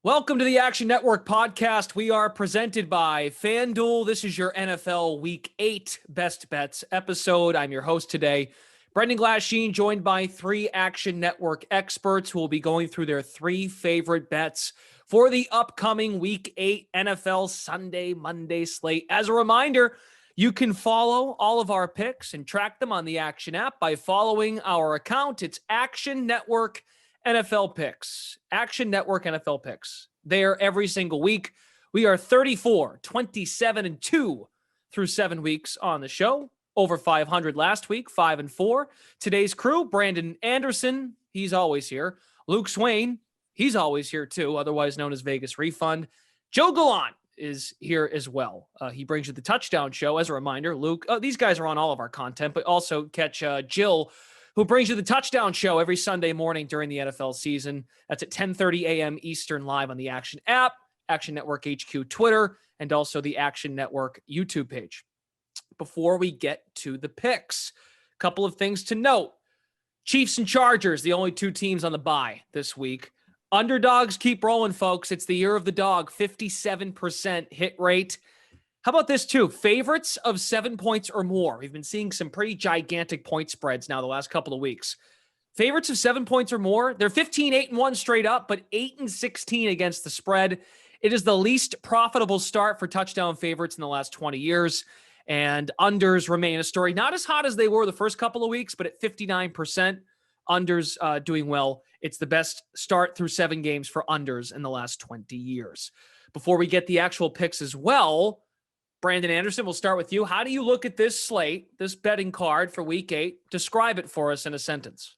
Welcome to the Action Network podcast. We are presented by FanDuel. This is your NFL Week 8 Best Bets episode. I'm your host today, Brendan Glasheen, joined by three Action Network experts who will be going through their three favorite bets for the upcoming Week 8 NFL Sunday, Monday slate. As a reminder, you can follow all of our picks and track them on the Action app by following our account. It's Action Network NFL Picks. Action Network NFL Picks. There every single week. We are 34, 27, and 2 through 7 weeks on the show. Over 500 last week, 5 and 4. Today's crew, Brandon Anderson, he's always here. Luke Swain, he's always here too, otherwise known as Vegas Refund. Joe Gallant is here as well. He brings you the touchdown show. As a reminder, Luke, these guys are on all of our content, but also catch Jill, who brings you the touchdown show every Sunday morning during the NFL season. That's at 10:30 a.m. Eastern, live on the Action app, Action Network HQ Twitter, and also the Action Network YouTube page. Before we get to the picks, a couple of things to note. Chiefs and Chargers, the only two teams on the bye this week. Underdogs keep rolling, folks. It's the year of the dog, 57% hit rate. How about this too? Favorites of 7 points or more. We've been seeing some pretty gigantic point spreads now the last couple of weeks. Favorites of 7 points or more. They're 15, 8-1 straight up, but 8-16 against the spread. It is the least profitable start for touchdown favorites in the last 20 years. And unders remain a story. Not as hot as they were the first couple of weeks, but at 59%, unders doing well. It's the best start through 7 games for unders in the last 20 years. Before we get the actual picks as well, Brandon Anderson, we'll start with you. How do you look at this slate, this betting card for Week 8? Describe it for us in a sentence.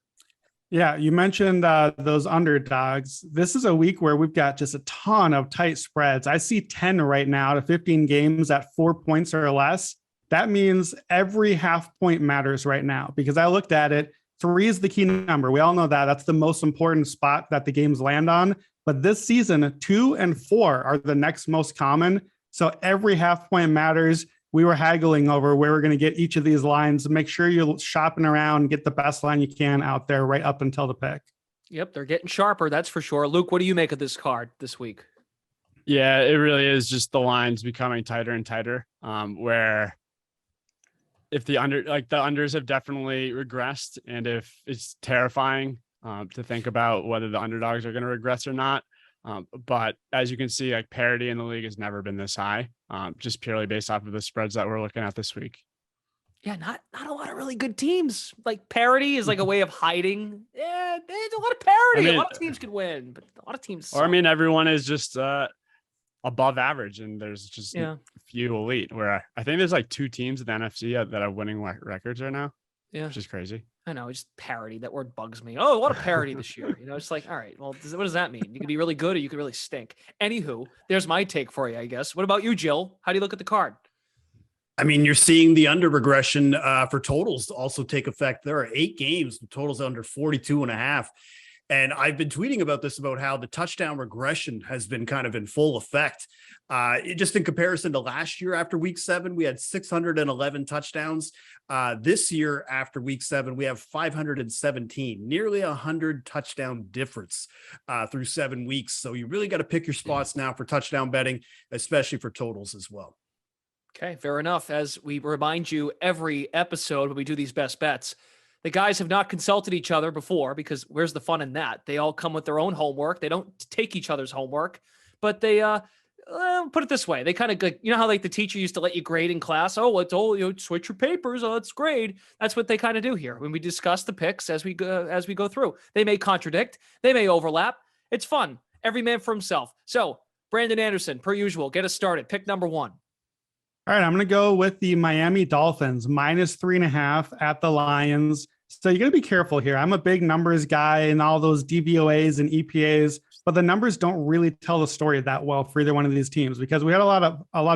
Yeah, you mentioned those underdogs. This is a week where we've got just a ton of tight spreads. I see 10 right now to 15 games at 4 points or less. That means every half point matters right now because I looked at it. 3 is the key number. We all know that. That's the most important spot that the games land on. But this season, 2 and 4 are the next most common. So every half point matters. We were haggling over where we're going to get each of these lines. Make sure you're shopping around, get the best line you can out there right up until the pick. Yep, they're getting sharper, that's for sure. Luke, what do you make of this card this week? Yeah, it really is just the lines becoming tighter and tighter. Where if the unders have definitely regressed, and if it's terrifying to think about whether the underdogs are going to regress or not. But as you can see, like parity in the league has never been this high, just purely based off of the spreads that we're looking at this week. Yeah, not a lot of really good teams. Like parity is like a way of hiding. Yeah, there's a lot of parity. A lot of teams could win, but a lot of teams suck. Or everyone is just above average, and there's just a few elite. Where I think there's like 2 teams in the NFC that are winning records right now. Yeah, which is crazy. I know, it's just parody. That word bugs me. Oh, a lot of parody this year. It's like, all right, well, what does that mean? You could be really good or you could really stink. Anywho, there's my take for you, I guess. What about you, Jill? How do you look at the card? You're seeing the under regression for totals also take effect. There are 8 games with totals under 42.5. And I've been tweeting about this, about how the touchdown regression has been kind of in full effect. Just in comparison to last year after week 7, we had 611 touchdowns. This year after week 7, we have 517, nearly 100 touchdown difference through 7 weeks. So you really got to pick your spots now for touchdown betting, especially for totals as well. Okay, fair enough. As we remind you every episode when we do these best bets, the guys have not consulted each other before because where's the fun in that? They all come with their own homework. They don't take each other's homework, but they put it this way. They kind of, you know how like the teacher used to let you grade in class? Oh, it's all, switch your papers. Oh, it's grade. That's what they kind of do here when we discuss the picks as we go through. They may contradict. They may overlap. It's fun. Every man for himself. So Brandon Anderson, per usual, get us started. Pick number 1. All right, I'm going to go with the Miami Dolphins, -3.5 at the Lions. So you got to be careful here. I'm a big numbers guy and all those DVOAs and EPAs, but the numbers don't really tell the story that well for either one of these teams because we had a lot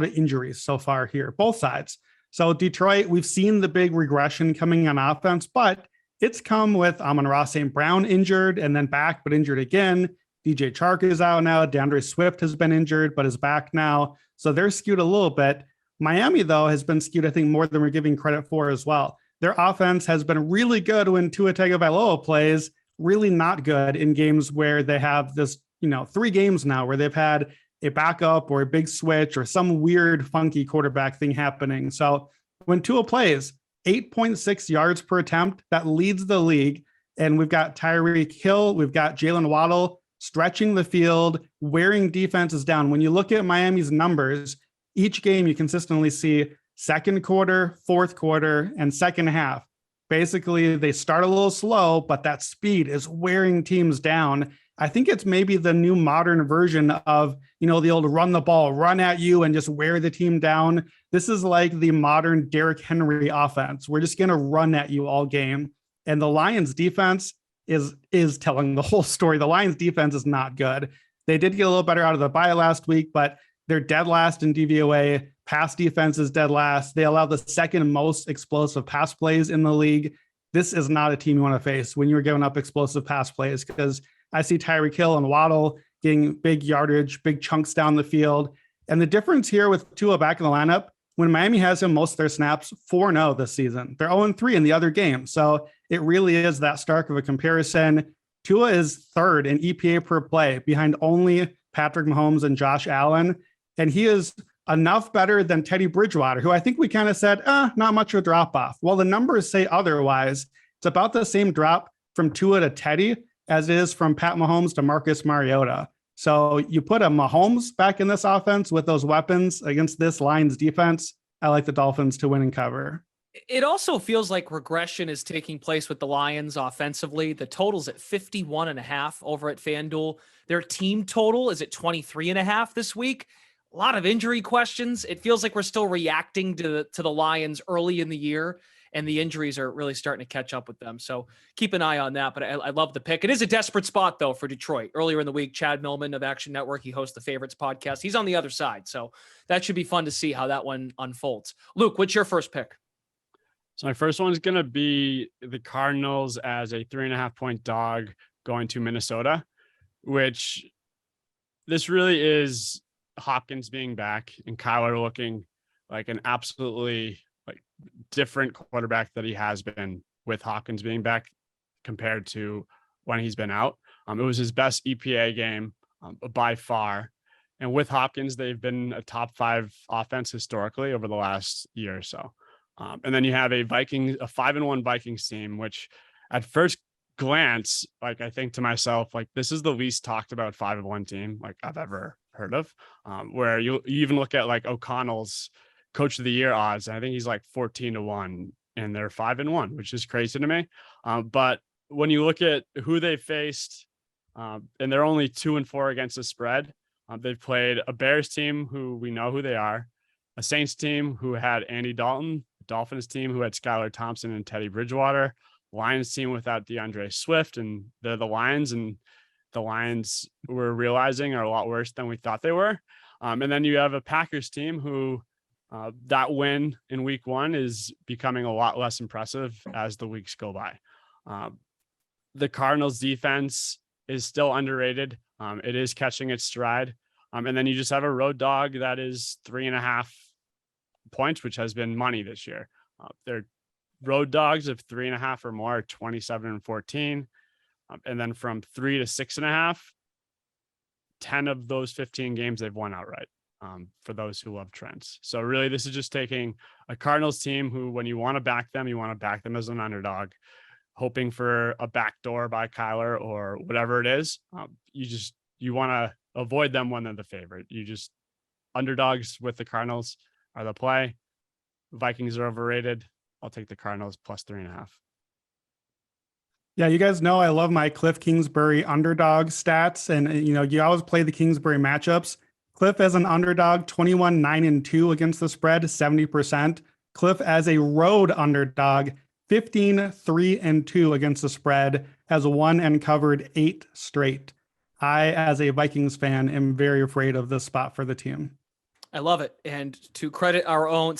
of injuries so far here, both sides. So Detroit, we've seen the big regression coming on offense, but it's come with Amon-Ra St. Brown injured and then back, but injured again. DJ Chark is out now. DeAndre Swift has been injured, but is back now. So they're skewed a little bit. Miami, though, has been skewed, I think, more than we're giving credit for as well. Their offense has been really good when Tua Tagovailoa plays, really not good in games where they have this 3 games now where they've had a backup or a big switch or some weird funky quarterback thing happening. So when Tua plays 8.6 yards per attempt, that leads the league. And we've got Tyreek Hill, we've got Jalen Waddle stretching the field, wearing defenses down. When you look at Miami's numbers, each game you consistently see second quarter, fourth quarter, and second half. Basically, they start a little slow, but that speed is wearing teams down. I think it's maybe the new modern version of, the old run the ball, run at you and just wear the team down. This is like the modern Derrick Henry offense. We're just going to run at you all game. And the Lions defense is telling the whole story. The Lions defense is not good. They did get a little better out of the bye last week, but they're dead last in DVOA. Pass defense is dead last. They allow the second most explosive pass plays in the league. This is not a team you want to face when you're giving up explosive pass plays, because I see Tyreek Hill and Waddle getting big yardage, big chunks down the field. And the difference here with Tua back in the lineup, when Miami has him most of their snaps, 4-0 this season. They're 0-3 in the other game. So it really is that stark of a comparison. Tua is third in EPA per play behind only Patrick Mahomes and Josh Allen. And he is enough better than Teddy Bridgewater, who I think we kind of said, not much of a drop off. Well, the numbers say otherwise. It's about the same drop from Tua to Teddy as it is from Pat Mahomes to Marcus Mariota. So you put a Mahomes back in this offense with those weapons against this Lions defense. I like the Dolphins to win and cover. It also feels like regression is taking place with the Lions offensively. The total's at 51.5 over at FanDuel. Their team total is at 23.5 this week. A lot of injury questions. It feels like we're still reacting to the Lions early in the year, and the injuries are really starting to catch up with them. So keep an eye on that. But I love the pick. It is a desperate spot, though, for Detroit. Earlier in the week, Chad Millman of Action Network, he hosts the Favorites podcast. He's on the other side. So that should be fun to see how that one unfolds. Luke, what's your first pick? So my first one is going to be the Cardinals as a 3.5-point dog going to Minnesota, which this really is Hopkins being back and Kyler looking like an absolutely different quarterback that he has been with Hopkins being back compared to when he's been out. It was his best EPA game by far. And with Hopkins, they've been a top 5 offense historically over the last year or so. And then you have a 5-1 Vikings team, which at first glance, I think to myself, this is the least talked about 5-1 team I've ever heard of, where you even look at O'Connell's Coach of the Year odds. I think he's 14-1 and they're 5-1, which is crazy to me. But when you look at who they faced, and they're only 2-4 against the spread, they've played a Bears team who we know who they are, a Saints team who had Andy Dalton, a Dolphins team who had Skylar Thompson and Teddy Bridgewater, Lions team without DeAndre Swift, and they're the Lions, and the Lions we're realizing are a lot worse than we thought they were. And then you have a Packers team who that win in week 1 is becoming a lot less impressive as the weeks go by. The Cardinals defense is still underrated. It is catching its stride. And then you just have a road dog that is 3.5 points, which has been money this year. They're road dogs of 3.5 or more, 27-14. And then from 3 to 6.5, 10 of those 15 games they've won outright. For those who love trends. So really, this is just taking a Cardinals team who, when you want to back them as an underdog, hoping for a backdoor by Kyler or whatever it is. You want to avoid them when they're the favorite. Underdogs with the Cardinals are the play. Vikings are overrated. I'll take the Cardinals plus 3.5. Yeah, you guys know I love my Cliff Kingsbury underdog stats, and you always play the Kingsbury matchups. Cliff as an underdog, 21-9-2 against the spread, 70%. Cliff as a road underdog, 15-3-2 against the spread, has won and covered 8 straight. I, as a Vikings fan, am very afraid of this spot for the team. I love it. And to credit our own,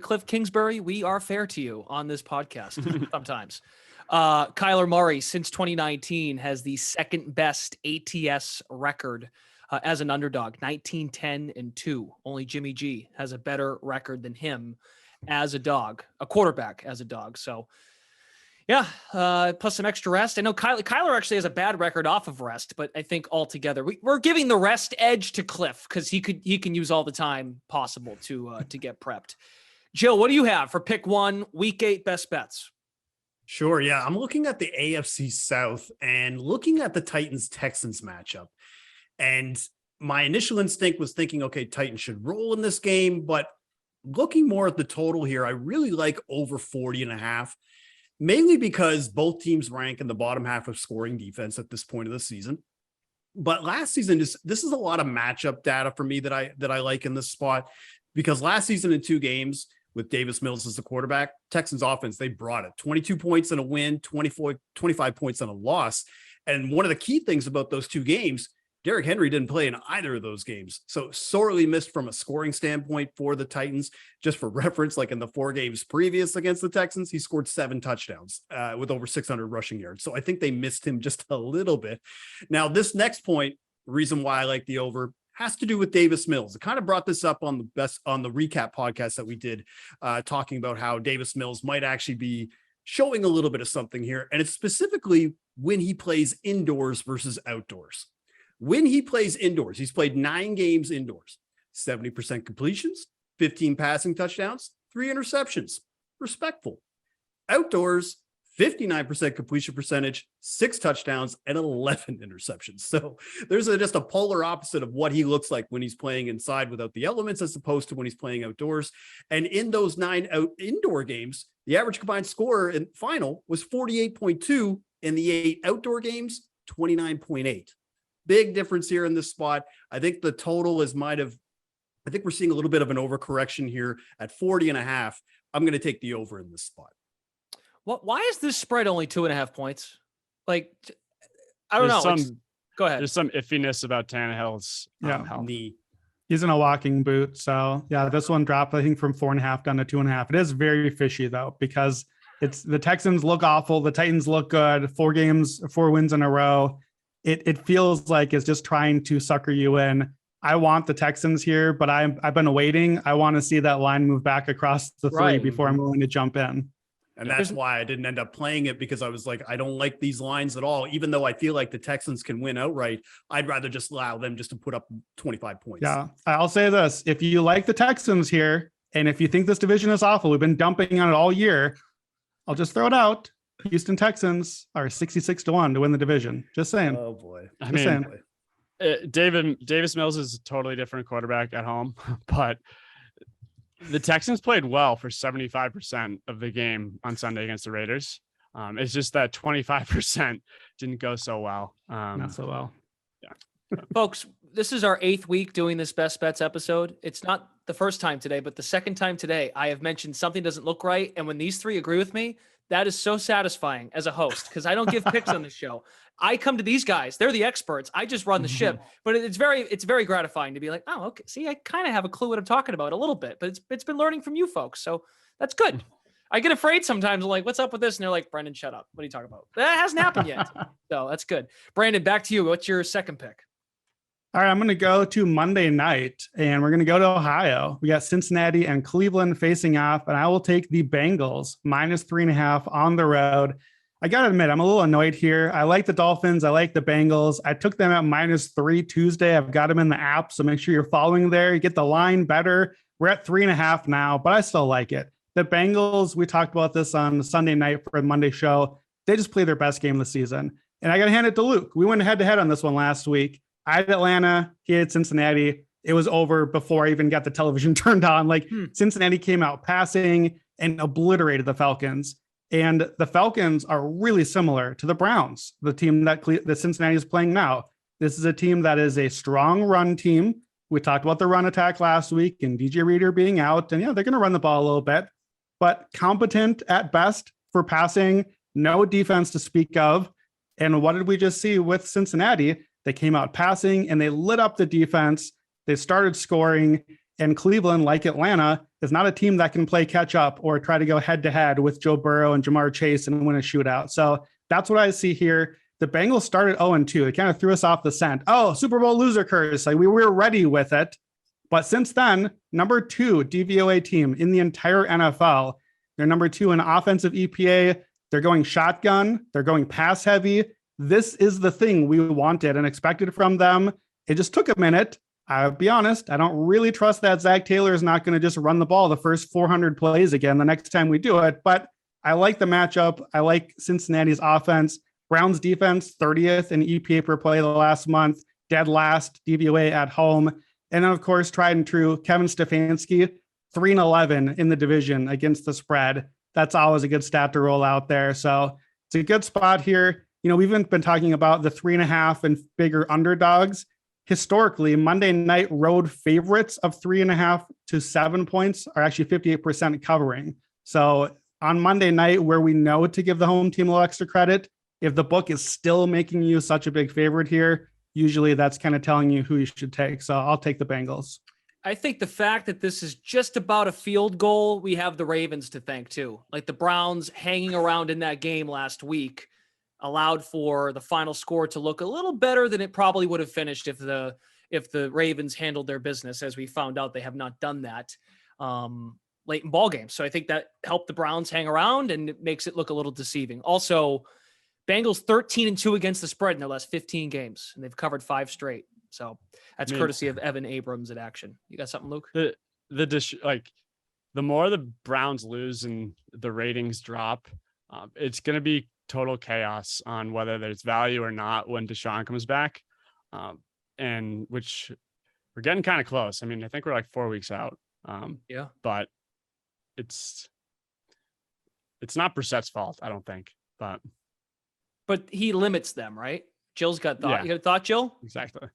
Cliff Kingsbury, we are fair to you on this podcast sometimes. Kyler Murray, since 2019, has the second best ATS record as an underdog, 19-10-2. Only Jimmy G has a better record than him as a quarterback as a dog. So Yeah, plus some extra rest. I know Kyler actually has a bad record off of rest, but I think altogether we're giving the rest edge to Cliff because he can use all the time possible to get prepped. Joe, what do you have for pick 1, week 8 best bets? Sure. Yeah. I'm looking at the AFC South and looking at the Titans-Texans matchup. And my initial instinct was thinking, okay, Titans should roll in this game. But looking more at the total here, I really like over 40.5, mainly because both teams rank in the bottom half of scoring defense at this point of the season. But last season, this is a lot of matchup data for me that I like in this spot, because last season in 2 games, with Davis Mills as the quarterback, Texans offense, they brought it. 22 points in a win, 25 points on a loss. And one of the key things about those 2 games, Derrick Henry didn't play in either of those games. So sorely missed from a scoring standpoint for the Titans. Just for reference, like in the 4 games previous against the Texans, he scored 7 touchdowns with over 600 rushing yards. So I think they missed him just a little bit. Now, this next point, reason why I like the over, has to do with Davis Mills. I kind of brought this up on the recap podcast that we did, talking about how Davis Mills might actually be showing a little bit of something here. And it's specifically when he plays indoors versus outdoors. When he plays indoors, he's played 9 games indoors, 70% completions, 15 passing touchdowns, 3 interceptions. Respectful. Outdoors, 59% completion percentage, 6 touchdowns, and 11 interceptions. So there's just a polar opposite of what he looks like when he's playing inside without the elements, as opposed to when he's playing outdoors. And in those 9 indoor games, the average combined score in final was 48.2. In the 8 outdoor games, 29.8. Big difference here in this spot. I think the total I think we're seeing a little bit of an overcorrection here at 40.5. I'm going to take the over in this spot. Why is this spread only 2.5 points? Like, I don't know. Go ahead. There's some iffiness about Tannehill's health. Knee. He's in a walking boot. So yeah, this one dropped, I think, from 4.5 down to 2.5. It is very fishy though, because it's the Texans look awful. The Titans look good. 4 wins in a row. It feels like it's just trying to sucker you in. I want the Texans here, but I've been waiting. I want to see that line move back across the 3 before I'm willing to jump in. And that's why I didn't end up playing it, because I was like, I don't like these lines at all. Even though I feel like the Texans can win outright, I'd rather just allow them just to put up 25 points. Yeah, I'll say this. If you like the Texans here, and if you think this division is awful, we've been dumping on it all year, I'll just throw it out. Houston Texans are 66-1 to win the division. Just saying. Oh, boy. I mean, Davis Mills is a totally different quarterback at home, but the Texans played well for 75% of the game on Sunday against the Raiders. It's just that 25% didn't go so well. Not so well. Yeah. Folks, this is our 8th week doing this Best Bets episode. It's not the first time today, but the second time today, I have mentioned something doesn't look right. And when these 3 agree with me, that is so satisfying as a host, because I don't give picks on the show. I come to these guys. They're the experts. I just run the ship. But it's very gratifying to be like, oh, okay. See, I kind of have a clue what I'm talking about a little bit, but it's been learning from you folks. So that's good. I get afraid sometimes. I'm like, what's up with this? And they're like, Brendan, shut up. What are you talking about? That hasn't happened yet. So that's good. Brandon, back to you. What's your second pick? All right, I'm going to go to Monday night, and we're going to go to Ohio. We got Cincinnati and Cleveland facing off, and I will take the Bengals -3.5 on the road. I got to admit, I'm a little annoyed here. I like the Dolphins. I like the Bengals. I took them at -3 Tuesday. I've got them in the app, so make sure you're following there. You get the line better. We're at 3.5 now, but I still like it. The Bengals, we talked about this on the Sunday night for the Monday show. They just played their best game of the season. And I got to hand it to Luke. We went head-to-head on this one last week. I had Atlanta, he had Cincinnati. It was over before I even got the television turned on. Cincinnati came out passing and obliterated the Falcons. And the Falcons are really similar to the Browns, the team that Cincinnati is playing now. This is a team that is a strong run team. We talked about the run attack last week and DJ Reader being out. And yeah, they're going to run the ball a little bit, but competent at best for passing, no defense to speak of. And what did we just see with Cincinnati? They came out passing and they lit up the defense. They started scoring, and Cleveland, like Atlanta, is not a team that can play catch up or try to go head to head with Joe Burrow and Jamar Chase and win a shootout. So that's what I see here. The Bengals started 0-2. It kind of threw us off the scent. Oh, Super Bowl loser curse. We were ready with it. But since then, number 2 DVOA team in the entire NFL. They're number 2 in offensive EPA, They're going shotgun. They're going pass heavy. This is the thing we wanted and expected from them. It just took a minute. I'll be honest, I don't really trust that Zach Taylor is not going to just run the ball the first 400 plays again the next time we do it. But I like the matchup. I like Cincinnati's offense. Browns defense, 30th in EPA per play the last month, dead last DVOA at home. And then, of course, tried and true, Kevin Stefanski, 3-11 in the division against the spread. That's always a good stat to roll out there. So it's a good spot here. We've been talking about the 3.5 and bigger underdogs. Historically, Monday night road favorites of 3.5 to 7 points are actually 58% covering. So on Monday night, where we know to give the home team a little extra credit, if the book is still making you such a big favorite here, usually that's kind of telling you who you should take. So I'll take the Bengals. I think the fact that this is just about a field goal, we have the Ravens to thank too. Like the Browns hanging around in that game last week allowed for the final score to look a little better than it probably would have finished if the Ravens handled their business. As we found out, they have not done that late in ball games. So I think that helped the Browns hang around and it makes it look a little deceiving. Also, Bengals 13-2 against the spread in their last 15 games, and they've covered 5 straight. So that's courtesy of Evan Abrams in action. You got something, Luke? The more the Browns lose and the ratings drop, it's going to be total chaos on whether there's value or not when Deshaun comes back. And which we're getting kind of close. I mean, I think we're like 4 weeks out. Yeah, but it's not Brissett's fault, I don't think, but he limits them, right? Jill's got thought. Yeah. You got a thought, Jill? Exactly.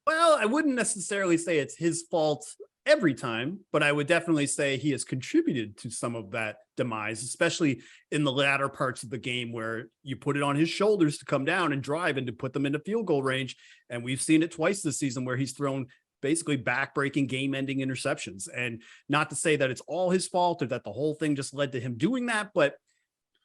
Well, I wouldn't necessarily say it's his fault every time, but I would definitely say he has contributed to some of that demise, especially in the latter parts of the game where you put it on his shoulders to come down and drive and to put them into field goal range. And we've seen it twice this season where he's thrown basically back-breaking, game-ending interceptions. And not to say that it's all his fault or that the whole thing just led to him doing that, but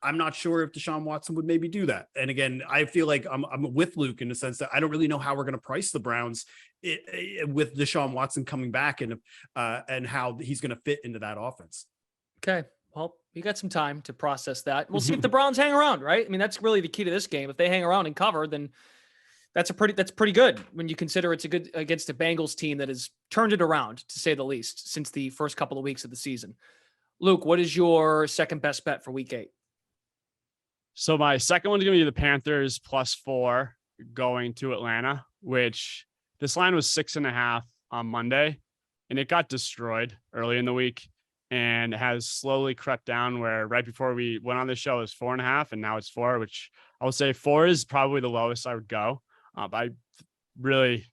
I'm not sure if Deshaun Watson would maybe do that. And again, I feel like I'm with Luke in the sense that I don't really know how we're going to price the Browns with Deshaun Watson coming back and how he's going to fit into that offense. Okay. Well, you got some time to process that. We'll see if the Browns hang around, right? I mean, that's really the key to this game. If they hang around and cover, then that's pretty good when you consider it's a good against a Bengals team that has turned it around, to say the least, since the first couple of weeks of the season. Luke, what is your second best bet for week 8? So my second one is going to be the Panthers +4 going to Atlanta, which this line was 6.5 on Monday, and it got destroyed early in the week and has slowly crept down where right before we went on this show it was 4.5 and now it's 4, which I would say 4 is probably the lowest I would go. But I really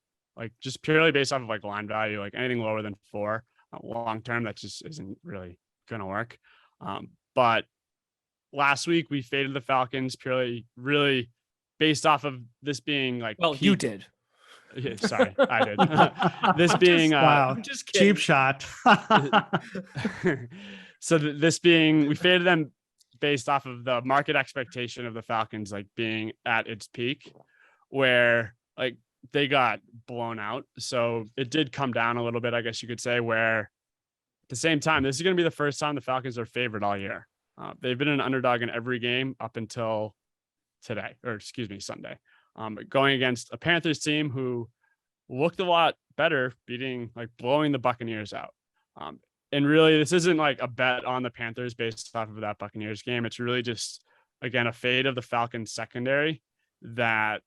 just purely based off of line value, anything lower than 4 long term, that just isn't really going to work. But last week we faded the Falcons purely really based off of this being you did. Yeah, sorry, I did. This being just kidding. Cheap shot. So this being, we faded them based off of the market expectation of the Falcons being at its peak, where they got blown out. So it did come down a little bit, I guess you could say, where at the same time, this is going to be the first time the Falcons are favored all year. They've been an underdog in every game up until Sunday, going against a Panthers team who looked a lot better, blowing the Buccaneers out. And really, this isn't a bet on the Panthers based off of that Buccaneers game. It's really just, again, a fade of the Falcons secondary that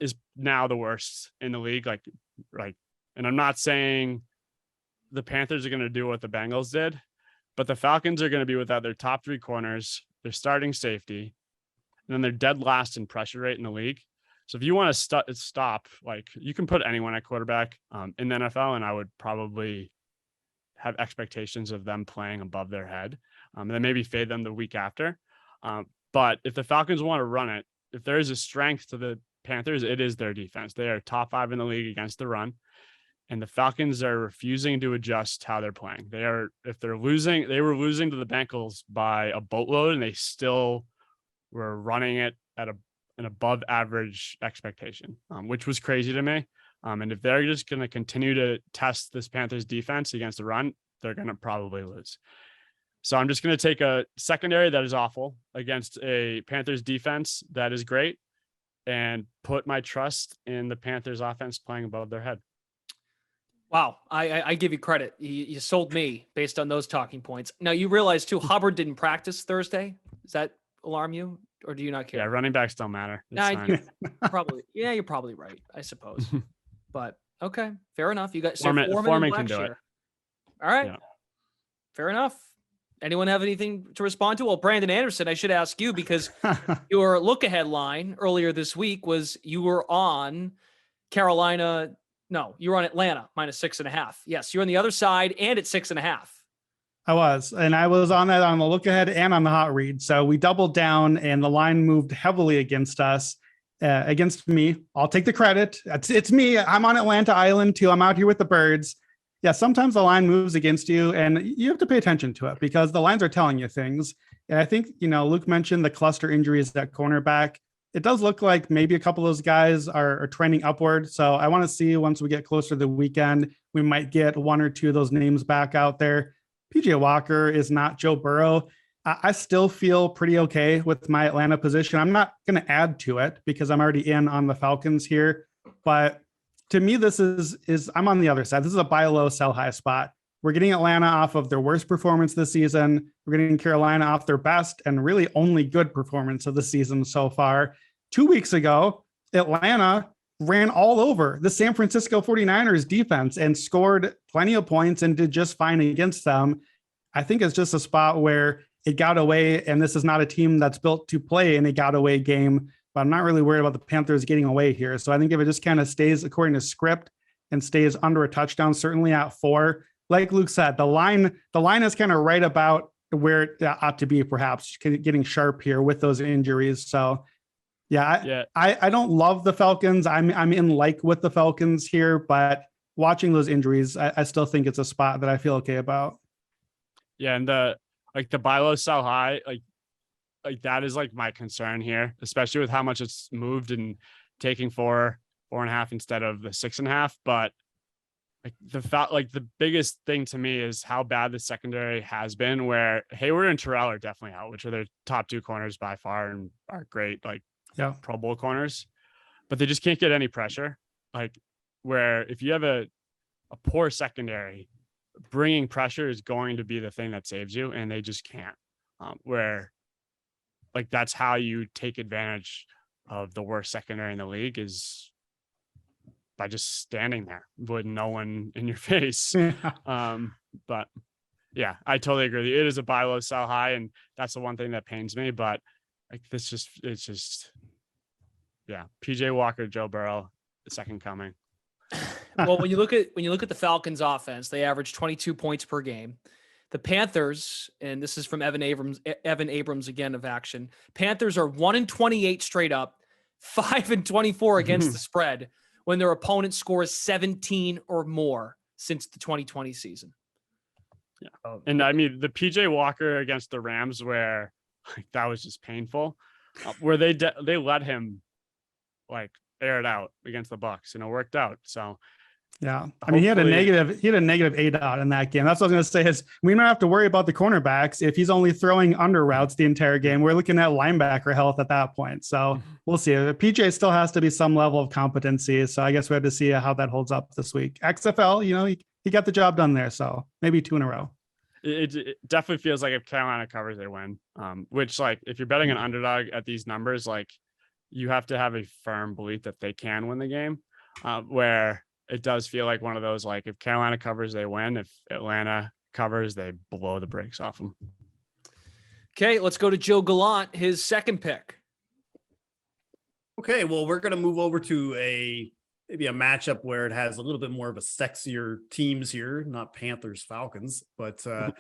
is now the worst in the league. And I'm not saying the Panthers are going to do what the Bengals did, but the Falcons are going to be without their top 3 corners, their starting safety, and then they're dead last in pressure rate in the league. So if you want to stop, you can put anyone at quarterback in the NFL, and I would probably have expectations of them playing above their head, and then maybe fade them the week after. But if the Falcons want to run it, if there is a strength to the Panthers, it is their defense. They are top 5 in the league against the run. And the Falcons are refusing to adjust how they're playing. They were losing to the Bengals by a boatload, and they still were running it at an above average expectation, which was crazy to me. And if they're just going to continue to test this Panthers defense against the run, they're going to probably lose. So I'm just going to take a secondary that is awful against a Panthers defense that is great and put my trust in the Panthers offense playing above their head. Wow. I give you credit. You sold me based on those talking points. Now you realize too, Hubbard didn't practice Thursday. Does that alarm you, or do you not care? Yeah, running backs don't matter. You're probably right, I suppose. But okay, fair enough. You got Foreman can do it. All right. Yeah. Fair enough. Anyone have anything to respond to? Well, Brandon Anderson, I should ask you because your look ahead line earlier this week was you were on Carolina. No, you were on Atlanta -6.5. Yes, you're on the other side and at 6.5. I was on that on the look ahead and on the hot read. So we doubled down and the line moved heavily against us, against me. I'll take the credit. It's me. I'm on Atlanta Island too. I'm out here with the birds. Yeah, sometimes the line moves against you and you have to pay attention to it because the lines are telling you things. And I think, Luke mentioned the cluster injuries at cornerback. It does look like maybe a couple of those guys are trending upward. So I want to see once we get closer to the weekend, we might get one or two of those names back out there. PJ Walker is not Joe Burrow. I still feel pretty okay with my Atlanta position. I'm not going to add to it because I'm already in on the Falcons here. But to me, this is I'm on the other side. This is a buy low, sell high spot. We're getting Atlanta off of their worst performance this season. We're getting Carolina off their best and really only good performance of the season so far. 2 weeks ago, Atlanta ran all over the San Francisco 49ers defense and scored plenty of points and did just fine against them. I think it's just a spot where it got away, and this is not a team that's built to play in a got away game, but I'm not really worried about the Panthers getting away here. So I think if it just kind of stays according to script and stays under a touchdown, certainly at 4, like Luke said, the line is kind of right about where it ought to be, perhaps getting sharp here with those injuries. So I don't love the Falcons. I'm in like with the Falcons here, but watching those injuries, I still think it's a spot that I feel okay about. Yeah, and the buy low, sell high, like that is like my concern here, especially with how much it's moved and taking 4.5 instead of the 6.5. But the biggest thing to me is how bad the secondary has been, where Hayward and Terrell are definitely out, which are their top 2 corners by far and are great, Pro Bowl corners, but they just can't get any pressure. Where if you have a poor secondary, bringing pressure is going to be the thing that saves you, and they just can't. That's how you take advantage of the worst secondary in the league, is by just standing there with no one in your face. But yeah, I totally agree with you. It is a buy low, sell high, and that's the one thing that pains me. But PJ Walker, Joe Burrow, the second coming. Well, when you look at the Falcons offense, they average 22 points per game. The Panthers, and this is from Evan Abrams again of Action. Panthers are 1-28 straight up, 5-24 against the spread when their opponent scores 17 or more since the 2020 season. Yeah. And I mean, the PJ Walker against the Rams, where that was just painful, where they let him air it out against the Bucs, and it worked out. So yeah, I mean, he had a negative ADOT in that game. That's what I was going to say, is we don't have to worry about the cornerbacks if he's only throwing under routes the entire game. We're looking at linebacker health at that point. So we'll see. PJ still has to be some level of competency. So I guess we have to see how that holds up this week. XFL, he got the job done there. So maybe 2 in a row. It definitely feels like if Carolina covers, they win. Which if you're betting an underdog at these numbers, you have to have a firm belief that they can win the game, where it does feel like one of those, if Carolina covers, they win. If Atlanta covers, they blow the brakes off them. Okay, let's go to Joe Gallant, his second pick. Okay, well, we're going to move over to maybe a matchup where it has a little bit more of a sexier teams here, not Panthers, Falcons. But we're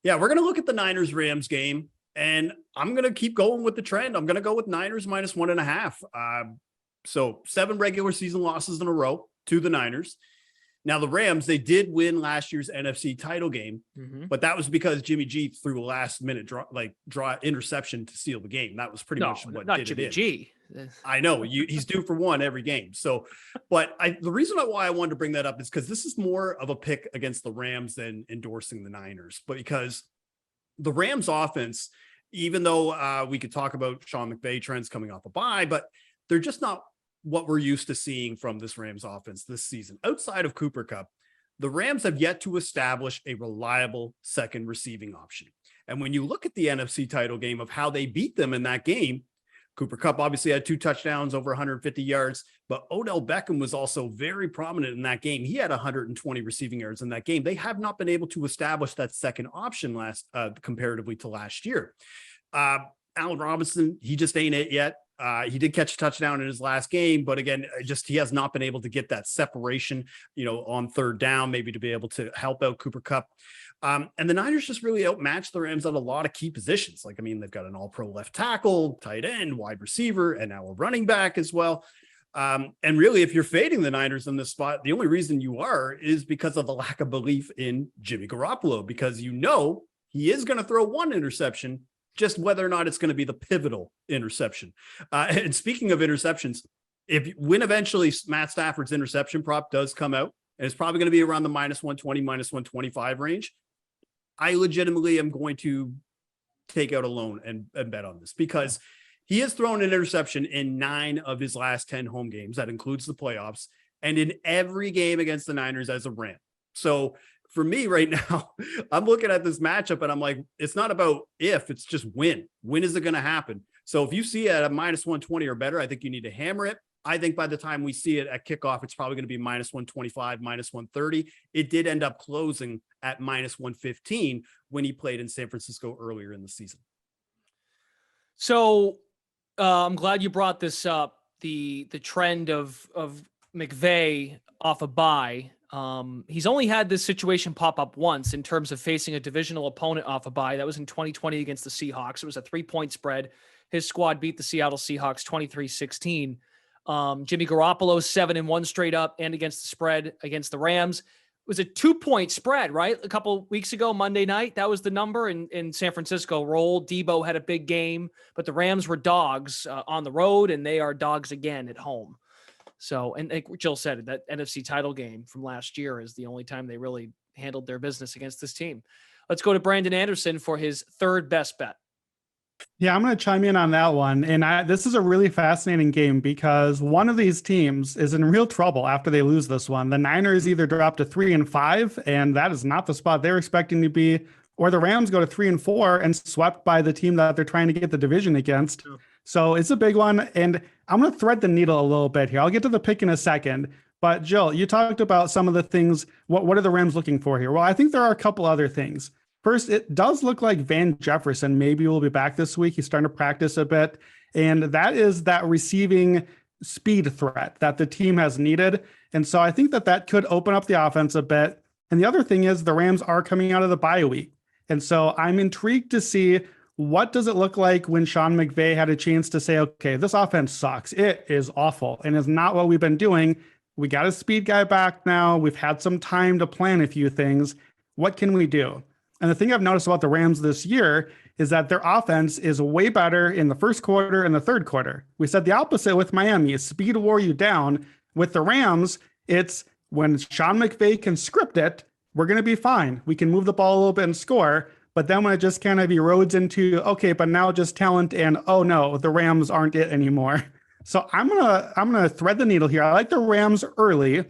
going to look at the Niners-Rams game. And I'm going to keep going with the trend. I'm going to go with Niners -1.5. So 7 regular season losses in a row to the Niners. Now, the Rams, they did win last year's NFC title game, but that was because Jimmy G threw a last-minute draw interception to seal the game. That was pretty much what not did Jimmy it. G. I know he's due for one every game. So, but the reason why I wanted to bring that up is because this is more of a pick against the Rams than endorsing the Niners, but because the Rams offense, even though we could talk about Sean McVay trends coming off a bye, but they're just not what we're used to seeing from this Rams offense this season. Outside of Cooper Kupp, the Rams have yet to establish a reliable second receiving option. And when you look at the NFC title game of how they beat them in that game, Cooper Kupp obviously had 2 touchdowns, over 150 yards, but Odell Beckham was also very prominent in that game. He had 120 receiving yards in that game. They have not been able to establish that second option comparatively to last year. Allen Robinson, he just ain't it yet. He did catch a touchdown in his last game, but again, he has not been able to get that separation, on third down, maybe to be able to help out Cooper Kupp. And the Niners just really outmatched the Rams at a lot of key positions. They've got an all-pro left tackle, tight end, wide receiver, and now a running back as well. And really, if you're fading the Niners in this spot, the only reason you are is because of the lack of belief in Jimmy Garoppolo, because he is going to throw one interception, just whether or not it's going to be the pivotal interception. And speaking of interceptions, when eventually Matt Stafford's interception prop does come out, and it's probably going to be around the -120, -125 range, I legitimately am going to take out a loan and bet on this, because he has thrown an interception in 9 of his last 10 home games. That includes the playoffs, and in every game against the Niners as a Ram. So for me right now, I'm looking at this matchup and I'm like, it's not about if, it's just when. When is it going to happen? So if you see it at a -120 or better, I think you need to hammer it. I think by the time we see it at kickoff, it's probably going to be -125, -130. It did end up closing at -115 when he played in San Francisco earlier in the season. So I'm glad you brought this up. The trend of McVay off a bye. He's only had this situation pop up once in terms of facing a divisional opponent off a bye. That was in 2020 against the Seahawks. It was a 3-point spread. His squad beat the Seattle Seahawks 23-16. Jimmy Garoppolo 7-1 straight up and against the spread against the Rams. It was a 2-point spread, right? A couple weeks ago, Monday night, that was the number in San Francisco. Rolled. Debo had a big game, but the Rams were dogs on the road, and they are dogs again at home. So, and like Jill said, that NFC title game from last year is the only time they really handled their business against this team. Let's go to Brandon Anderson for his third best bet. Yeah, I'm going to chime in on that one. And this is a really fascinating game because one of these teams is in real trouble after they lose this one. The Niners either drop to 3-5, and that is not the spot they're expecting to be, or the Rams go to 3-4 and swept by the team that they're trying to get the division against. Sure. So it's a big one. And I'm going to thread the needle a little bit here. I'll get to the pick in a second. But Jill, you talked about some of the things. What are the Rams looking for here? Well, I think there are a couple other things. First, it does look like Van Jefferson maybe will be back this week. He's starting to practice a bit. And that is that receiving speed threat that the team has needed. And so I think that could open up the offense a bit. And the other thing is the Rams are coming out of the bye week. And so I'm intrigued to see what does it look like when Sean McVay had a chance to say, okay, this offense sucks. It is awful and is not what we've been doing. We got a speed guy back now. We've had some time to plan a few things. What can we do? And the thing I've noticed about the Rams this year is that their offense is way better in the first quarter and the third quarter. We said the opposite with Miami. Speed wore you down. With the Rams, it's when Sean McVay can script it, we're going to be fine. We can move the ball a little bit and score. But then when it just kind of erodes into, okay, but now just talent and, oh no, the Rams aren't it anymore. So I'm gonna thread the needle here. I like the Rams early.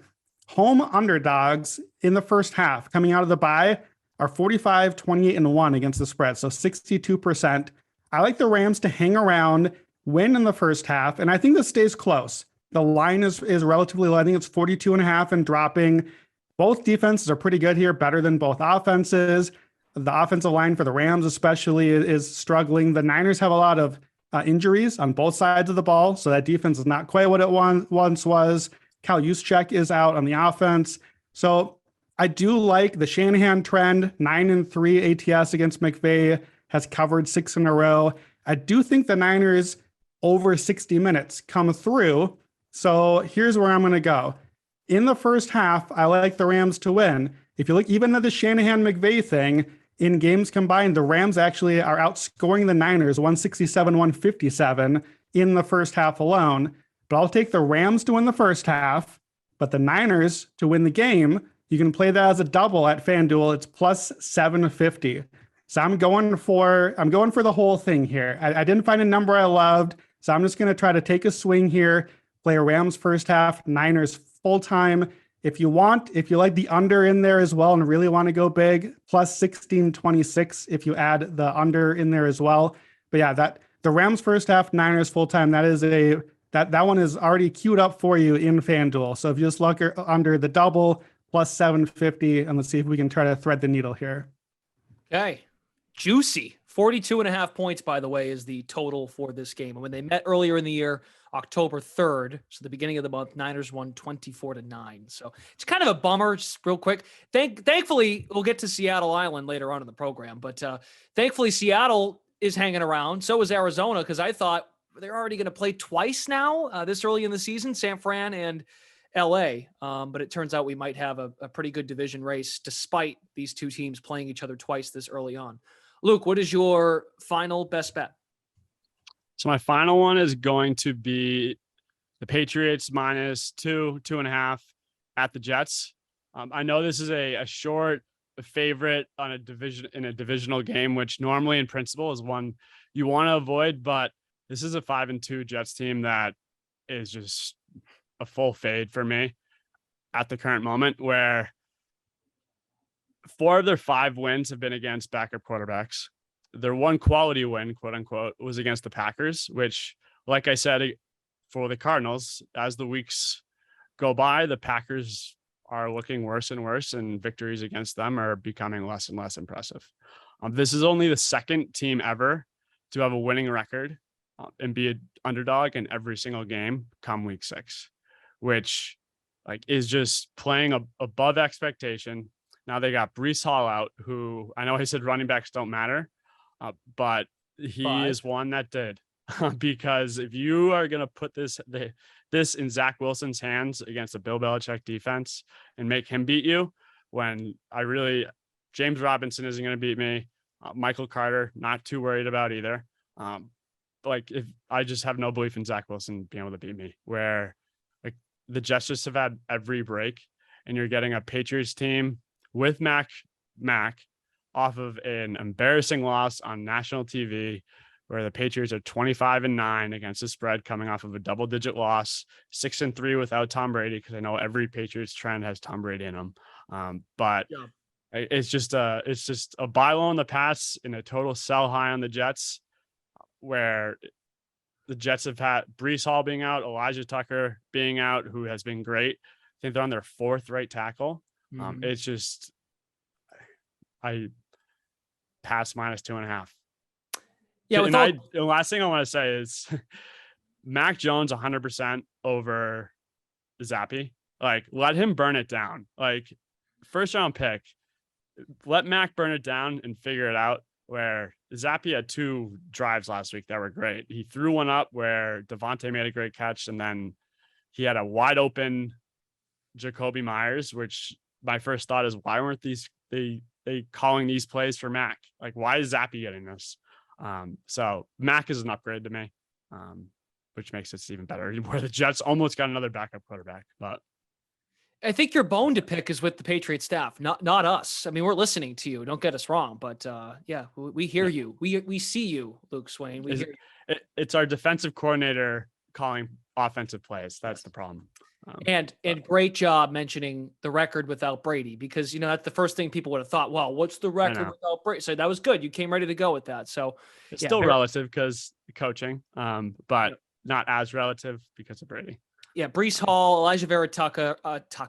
Home underdogs in the first half coming out of the bye are 45, 28-1 against the spread. So 62%. I like the Rams to hang around, win in the first half. And I think this stays close. The line is relatively low. I think it's 42.5 and dropping. Both defenses are pretty good here, better than both offenses. The offensive line for the Rams especially is struggling. The Niners have a lot of injuries on both sides of the ball. So that defense is not quite what it once was. Kyle Juszczyk is out on the offense. So I do like the Shanahan trend. 9-3 ATS against McVay, has covered 6 in a row. I do think the Niners over 60 minutes come through. So here's where I'm going to go. In the first half, I like the Rams to win. If you look even at the Shanahan McVay thing, in games combined, the Rams actually are outscoring the Niners 167-157 in the first half alone. But I'll take the Rams to win the first half, but the Niners to win the game. You can play that as a double at FanDuel. It's plus 750. So I'm going for the whole thing here. I didn't find a number I loved, so I'm just going to try to take a swing here. Play Rams first half, Niners full time. If you like the under in there as well and really want to go big, plus 16.26 if you add the under in there as well. But yeah, the Rams first half, Niners full time, that one is already queued up for you in FanDuel. So if you just look under the double plus 750, and let's see if we can try to thread the needle here. Okay. Juicy. 42.5 points, by the way, is the total for this game. And when they met earlier in the year, October 3rd, so the beginning of the month, Niners won 24-9. So it's kind of a bummer, just real quick. Thankfully, we'll get to Seattle Island later on in the program, but thankfully Seattle is hanging around. So is Arizona, because I thought they're already going to play twice now this early in the season, San Fran and LA. But it turns out we might have a pretty good division race despite these two teams playing each other twice this early on. Luke, what is your final best bet? So my final one is going to be the Patriots minus 2.5 at the Jets. I know this is a short favorite on a divisional game, which normally in principle is one you want to avoid, but this is a 5-2 Jets team that is just a full fade for me at the current moment, where 4 of their 5 wins have been against backup quarterbacks. Their one quality win, quote unquote, was against the Packers, which, like I said, for the Cardinals, as the weeks go by, the Packers are looking worse and worse, and victories against them are becoming less and less impressive. This is only the second team ever to have a winning record and be an underdog in every single game come week 6, which is just playing above expectation. Now they got Breece Hall out, who I know he said running backs don't matter, but he is one that did. Because if you are going to put this in Zach Wilson's hands against a Bill Belichick defense and make him beat you, when James Robinson isn't going to beat me, Michael Carter, not too worried about either. If I just have no belief in Zach Wilson being able to beat me, where the Jets just have had every break, and you're getting a Patriots team with Mac off of an embarrassing loss on national TV, where the Patriots are 25-9 against the spread, coming off of a double-digit loss, 6-3 without Tom Brady, because I know every Patriots trend has Tom Brady in them. But yeah, it's just a buy low on the pass and a total sell high on the Jets, where the Jets have had Breece Hall being out, Elijah Tucker being out, who has been great. I think they're on their 4th right tackle. It's just, I pass minus 2.5. Yeah. The last thing I want to say is Mac Jones 100% over Zappy. Let him burn it down. First round pick, let Mac burn it down and figure it out. Where Zappy had 2 drives last week that were great. He threw one up where Devontae made a great catch, and then he had a wide open Jacoby Myers, which my first thought is, why weren't they calling these plays for Mac? Why is Zappy getting this? So Mac is an upgrade to me, which makes it even better, where the Jets almost got another backup quarterback. But I think your bone to pick is with the Patriot staff, not us. I mean, we're listening to you. Don't get us wrong, but yeah, we hear you. We see you, Luke Swain. We hear you. It's our defensive coordinator calling offensive plays. That's the problem. And great job mentioning the record without Brady, because that's the first thing people would have thought. Well, what's the record without Brady? So that was good. You came ready to go with that. So it's still relative because coaching, but not as relative because of Brady. Yeah, Breece Hall, Elijah Vera Tucker.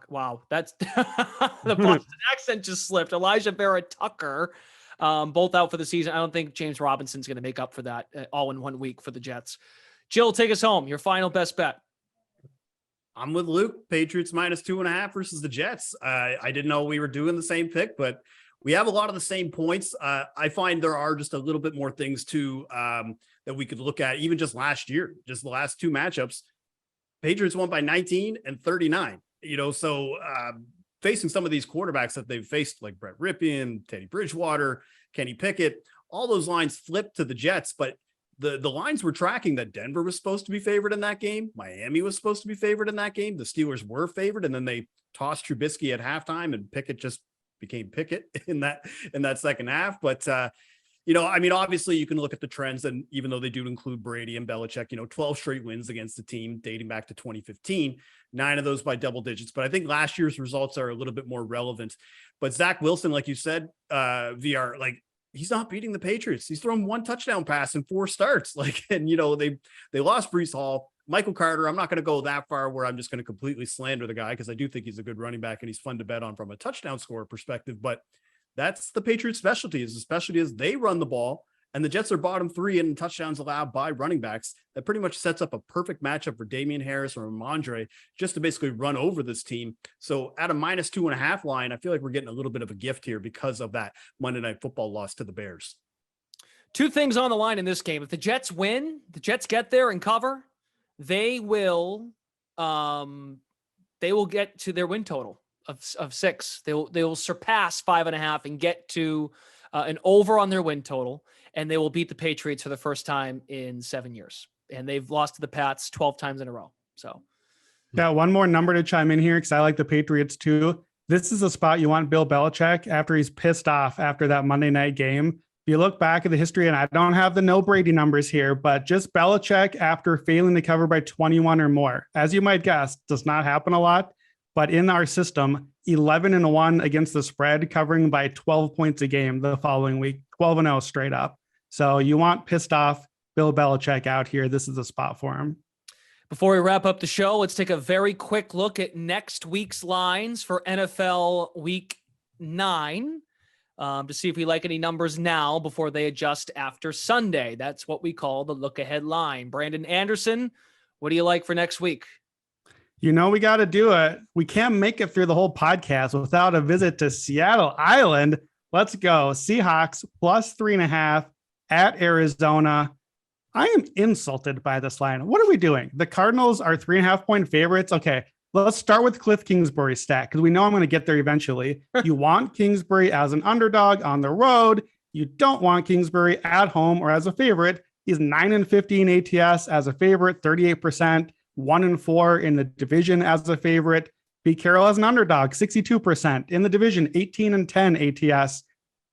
Wow, that's the Boston accent just slipped. Elijah Vera Tucker, both out for the season. I don't think James Robinson's going to make up for that all in 1 week for the Jets. Jill, take us home. Your final best bet. I'm with Luke. Patriots minus 2.5 versus the Jets. I didn't know we were doing the same pick, but we have a lot of the same points. I find there are just a little bit more things too that we could look at, even just last year, just the last 2 matchups. Patriots won by 19 and 39, so facing some of these quarterbacks that they've faced, like Brett Rypien, Teddy Bridgewater, Kenny Pickett, all those lines flipped to the Jets, but the lines were tracking that Denver was supposed to be favored in that game. Miami was supposed to be favored in that game. The Steelers were favored, and then they tossed Trubisky at halftime, and Pickett just became Pickett in that second half. But I mean, obviously you can look at the trends, and even though they do include Brady and Belichick, 12 straight wins against the team dating back to 2015, 9 of those by double digits. But I think last year's results are a little bit more relevant. But Zach Wilson, like you said, VR, like, he's not beating the Patriots. He's thrown 1 touchdown pass in 4 starts. And they lost Breece Hall. Michael Carter, I'm not going to go that far where I'm just going to completely slander the guy, because I do think he's a good running back and he's fun to bet on from a touchdown scorer perspective. But that's the Patriots' specialty. The specialty is they run the ball, and the Jets are bottom 3 in touchdowns allowed by running backs. That pretty much sets up a perfect matchup for Damian Harris or Ramondre just to basically run over this team. So at a -2.5 line, I feel like we're getting a little bit of a gift here because of that Monday Night Football loss to the Bears. 2 things on the line in this game. If the Jets win, the Jets get there and cover, they will get to their win total of 6. They will surpass 5.5 and get to an over on their win total, and they will beat the Patriots for the first time in 7 years. And they've lost to the Pats 12 times in a row. So, yeah, one more number to chime in here, because I like the Patriots too. This is a spot you want Bill Belichick after he's pissed off after that Monday night game. If you look back at the history, and I don't have the no Brady numbers here, but just Belichick after failing to cover by 21 or more, as you might guess, does not happen a lot. But in our system, 11-1 against the spread, covering by 12 points a game the following week, 12-0 straight up. So you want pissed off Bill Belichick out here. This is a spot for him. Before we wrap up the show, let's take a very quick look at next week's lines for NFL Week 9 to see if we like any numbers now before they adjust after Sunday. That's what we call the look-ahead line. Brandon Anderson, what do you like for next week? We got to do it. We can't make it through the whole podcast without a visit to Seattle Island. Let's go. Seahawks +3.5 at Arizona. I am insulted by this line. What are we doing? The Cardinals are 3.5-point favorites. Okay, let's start with Cliff Kingsbury's stat, because we know I'm going to get there eventually. You want Kingsbury as an underdog on the road. You don't want Kingsbury at home or as a favorite. He's 9-15 ATS as a favorite, 38%. 1-4 in the division as a favorite. Pete Carroll as an underdog, 62% in the division, 18-10 ATS.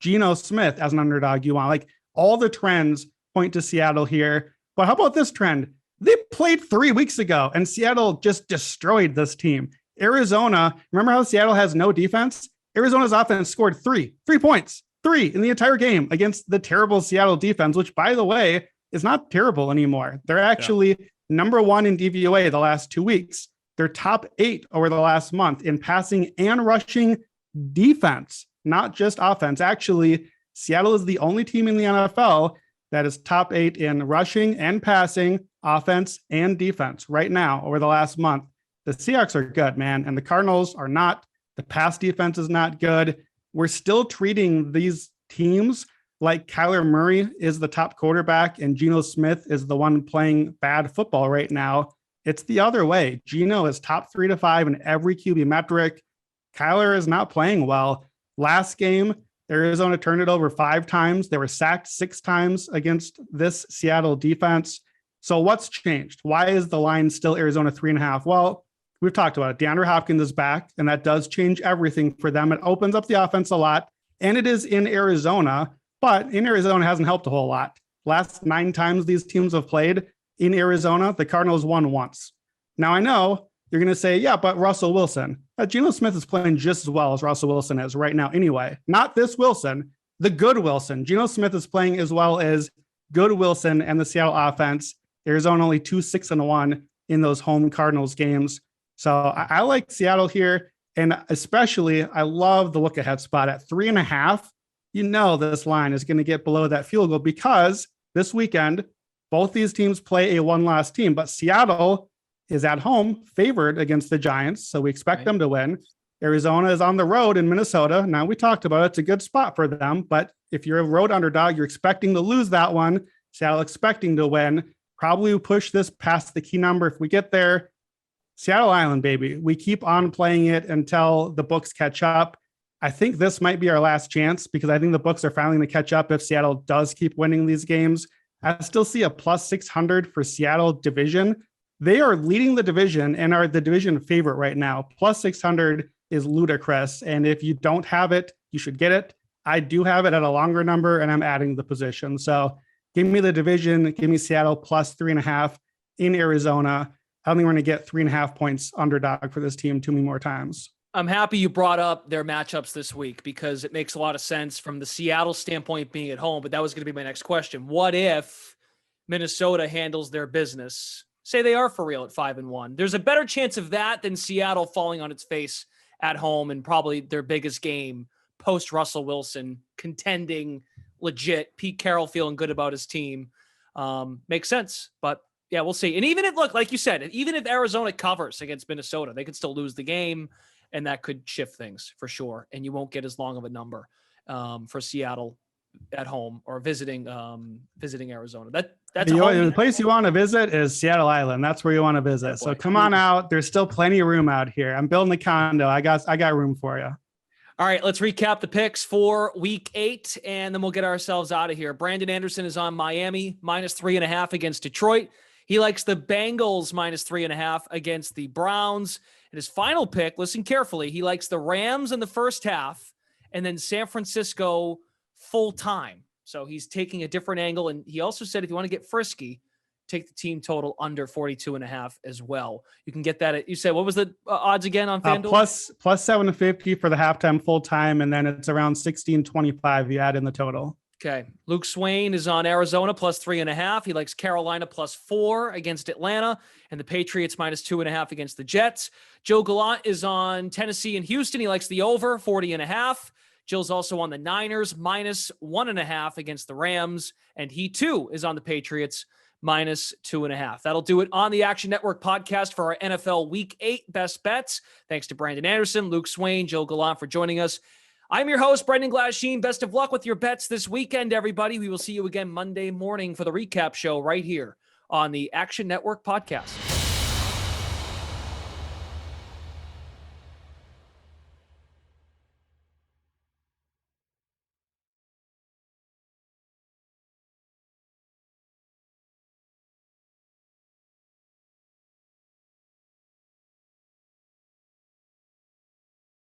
Geno Smith as an underdog. You want, like, all the trends point to Seattle here. But how about this trend? They played 3 weeks ago and Seattle just destroyed this team. Arizona, remember how Seattle has no defense? Arizona's offense scored 3 points, 3 in the entire game against the terrible Seattle defense, which, by the way, is not terrible anymore. They're actually number 1 in DVOA the last 2 weeks. They're top 8 over the last month in passing and rushing defense, not just offense. Actually, Seattle is the only team in the NFL that is top 8 in rushing and passing, offense and defense right now over the last month. The Seahawks are good, man, and the Cardinals are not. The pass defense is not good. We're still treating these teams like Kyler Murray is the top quarterback and Geno Smith is the one playing bad football right now. It's the other way. Geno is top 3 to 5 in every QB metric. Kyler is not playing well. Last game, Arizona turned it over 5 times. They were sacked 6 times against this Seattle defense. So what's changed? Why is the line still Arizona 3.5? Well, we've talked about it. DeAndre Hopkins is back, and that does change everything for them. It opens up the offense a lot, and it is in Arizona. But in Arizona hasn't helped a whole lot. Last 9 times these teams have played in Arizona, the Cardinals won once. Now I know you're going to say, yeah, but Russell Wilson. Geno Smith is playing just as well as Russell Wilson is right now anyway. Not this Wilson, the good Wilson. Geno Smith is playing as well as good Wilson and the Seattle offense. Arizona only 2-6-1 in those home Cardinals games. So I like Seattle here. And especially, I love the look ahead spot at 3.5. This line is going to get below that field goal because this weekend, both these teams play a one-loss team, but Seattle is at home favored against the Giants. So we expect them to win. Arizona is on the road in Minnesota. Now we talked about it. It's a good spot for them, but if you're a road underdog, you're expecting to lose that one. Seattle expecting to win. Probably push this past the key number. If we get there, Seattle Island, baby. We keep on playing it until the books catch up. I think this might be our last chance because I think the books are finally going to catch up if Seattle does keep winning these games. I still see a +600 for Seattle division. They are leading the division and are the division favorite right now. Plus 600 is ludicrous. And if you don't have it, you should get it. I do have it at a longer number, and I'm adding the position. So give me the division. Give me Seattle plus 3.5 in Arizona. I don't think we're going to get 3.5 points underdog for this team too many more times. I'm happy you brought up their matchups this week because it makes a lot of sense from the Seattle standpoint being at home. But that was going to be my next question. What if Minnesota handles their business? Say they are for real at 5-1. There's a better chance of that than Seattle falling on its face at home and probably their biggest game post Russell Wilson contending legit. Pete Carroll feeling good about his team. Makes sense. But yeah, we'll see. And even if, look, like you said, even if Arizona covers against Minnesota, they could still lose the game. And that could shift things for sure. And you won't get as long of a number for Seattle at home or visiting Arizona. That's the place you want to visit is Seattle Island. That's where you want to visit. So come on out. There's still plenty of room out here. I'm building a condo. I got room for you. All right, let's recap the picks for week 8, and then we'll get ourselves out of here. Brandon Anderson is on Miami minus 3.5 against Detroit. He likes the Bengals minus 3.5 against the Browns. And his final pick, listen carefully, he likes the Rams in the first half and then San Francisco full time. So he's taking a different angle. And he also said if you want to get frisky, take the team total under 42.5 as well. You can get that at, you said, what was the odds again on FanDuel? Plus 750 for the halftime full time. And then it's around 1625 you add in the total. Okay. Luke Swain is on Arizona plus 3.5. He likes Carolina plus 4 against Atlanta and the Patriots minus 2.5 against the Jets. Joe Gallant is on Tennessee and Houston. He likes the over 40.5. Jill's also on the Niners minus 1.5 against the Rams. And he too is on the Patriots minus 2.5. That'll do it on the Action Network podcast for our NFL Week 8 best bets. Thanks to Brandon Anderson, Luke Swain, Joe Gallant for joining us. I'm your host, Brendan Glasheen. Best of luck with your bets this weekend, everybody. We will see you again Monday morning for the recap show right here on the Action Network podcast.